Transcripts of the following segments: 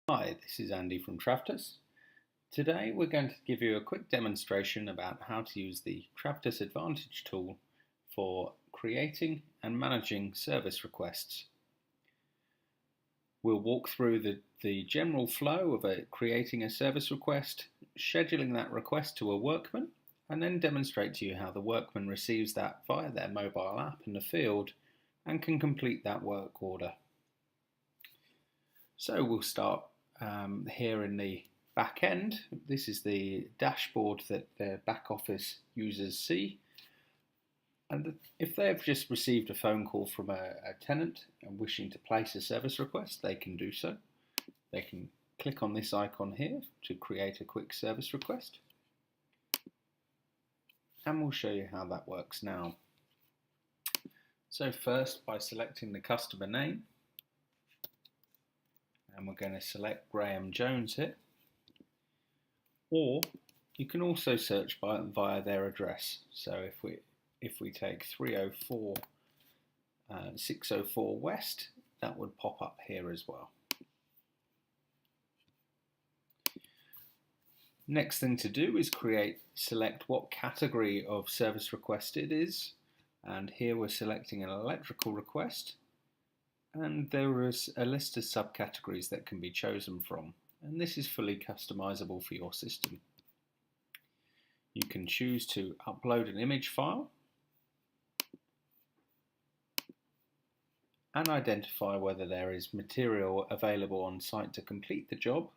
Hi, this is Andy from Travtus. Today we're going to give you a quick demonstration about how to use the Travtus Advantage tool for creating and managing service requests. We'll walk through the general flow of creating a service request, scheduling that request to a workman, and then demonstrate to you how the workman receives that via their mobile app in the field and can complete that work order. So we'll start here in the back end. This is the dashboard that the back office users see. And if they've just received a phone call from a tenant and wishing to place a service request, they can do so. They can click on this icon here to create a quick service request. And we'll show you how that works now. So first, by selecting the customer name, and we're going to select Graham Jones here, or you can also search via their address. So if we take 304 604 West, that would pop up here as well. Next thing to do is select what category of service request it is, and here we're selecting an electrical request. And there is a list of subcategories that can be chosen from, and this is fully customizable for your system. You can choose to upload an image file and identify whether there is material available on site to complete the job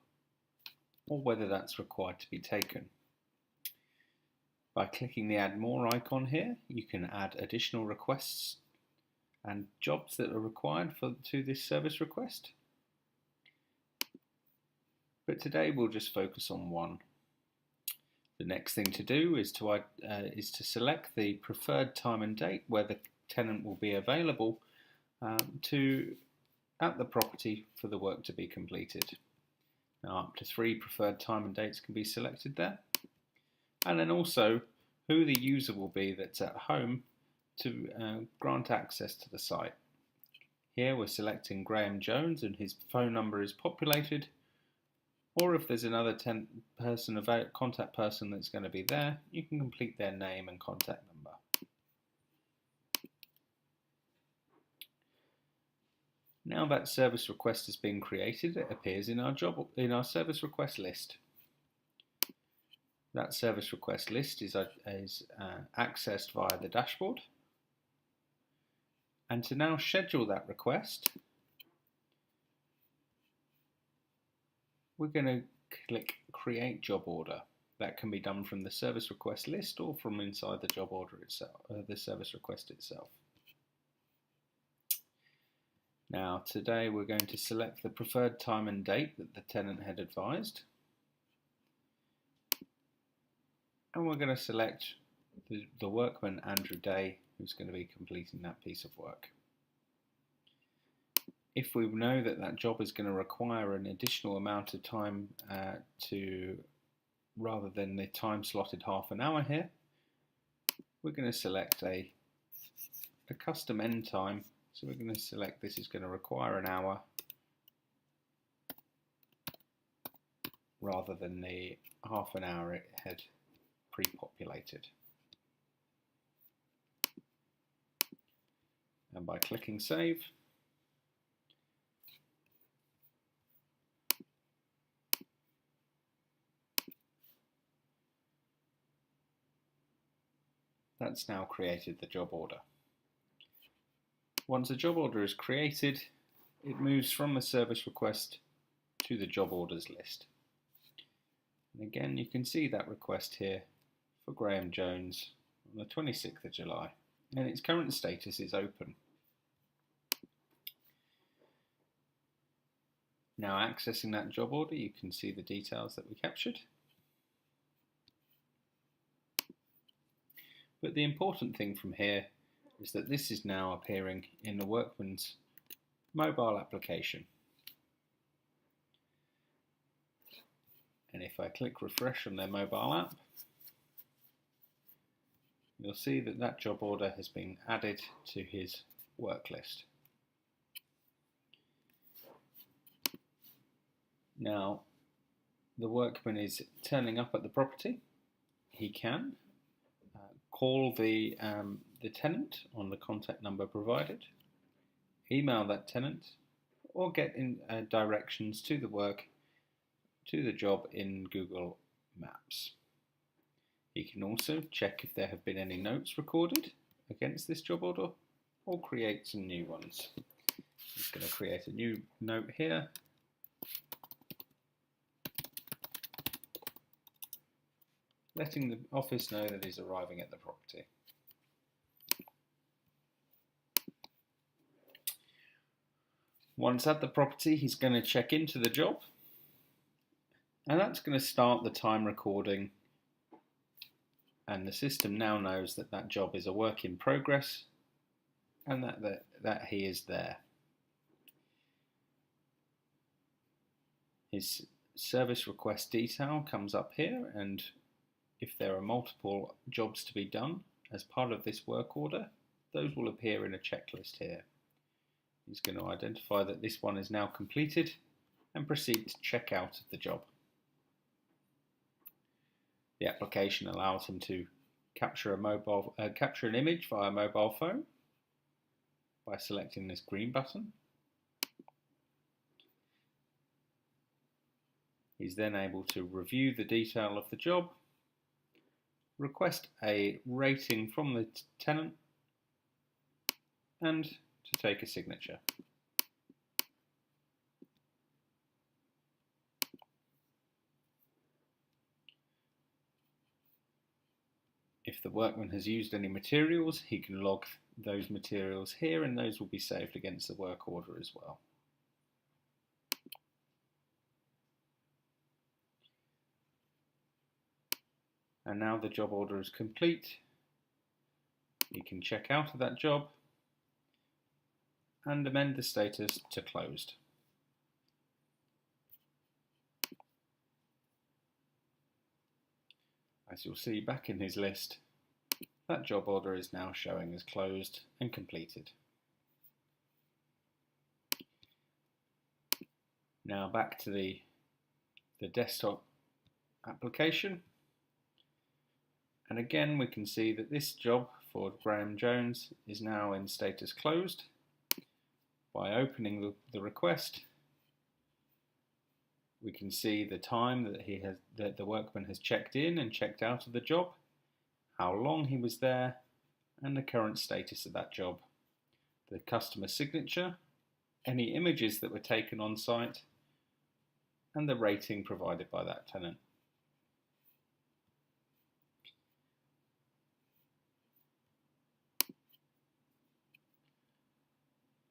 or whether that's required to be taken. By clicking the Add More icon here, you can add additional requests and jobs that are required to this service request. But today we'll just focus on one. The next thing to do is to select the preferred time and date where the tenant will be available at the property for the work to be completed. Now up to 3 preferred time and dates can be selected there. And then also who the user will be that's at home to grant access to the site. Here we're selecting Graham Jones and his phone number is populated, or if there's another contact person that's going to be there, you can complete their name and contact number. Now that service request has been created, it appears in our service request list. That service request list is accessed via the dashboard. And to now schedule that request, we're going to click Create Job Order. That can be done from the service request list or from inside the job order itself, the service request itself. Now today we're going to select the preferred time and date that the tenant had advised. And we're going to select the workman Andrew Day, who's going to be completing that piece of work. If we know that that job is going to require an additional amount of time rather than the time slotted half an hour here, we're going to select a custom end time. So we're going to select this is going to require an hour rather than the half an hour it had pre-populated. And by clicking Save, that's now created the job order. Once a job order is created, it moves from the service request to the job orders list. And again, you can see that request here for Graham Jones on the 26th of July. And its current status is open. Now accessing that job order, you can see the details that we captured. But the important thing from here is that this is now appearing in the workman's mobile application. And if I click refresh on their mobile app, you'll see that that job order has been added to his work list. Now, the workman is turning up at the property. He can call the tenant on the contact number provided, email that tenant, or get in directions to the job in Google Maps. He can also check if there have been any notes recorded against this job order or create some new ones. He's going to create a new note here. Letting the office know that he's arriving at the property. Once at the property, he's going to check into the job, and that's going to start the time recording, and the system now knows that that job is a work in progress and that he is there. His service request detail comes up here, and if there are multiple jobs to be done as part of this work order, those will appear in a checklist here. He's going to identify that this one is now completed and proceed to check out of the job. The application allows him to capture an image via mobile phone by selecting this green button. He's then able to review the detail of the job, request a rating from the tenant, and to take a signature. If the workman has used any materials, he can log those materials here, and those will be saved against the work order as well. And now the job order is complete. You can check out of that job and amend the status to closed. As you'll see back in his list, that job order is now showing as closed and completed. Now back to the desktop application. And again, we can see that this job for Graham Jones is now in status closed. By opening the request, we can see the time that the workman has checked in and checked out of the job, how long he was there, and the current status of that job, the customer signature, any images that were taken on site, and the rating provided by that tenant.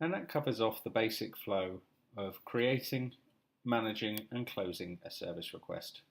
And that covers off the basic flow of creating, managing and closing a service request.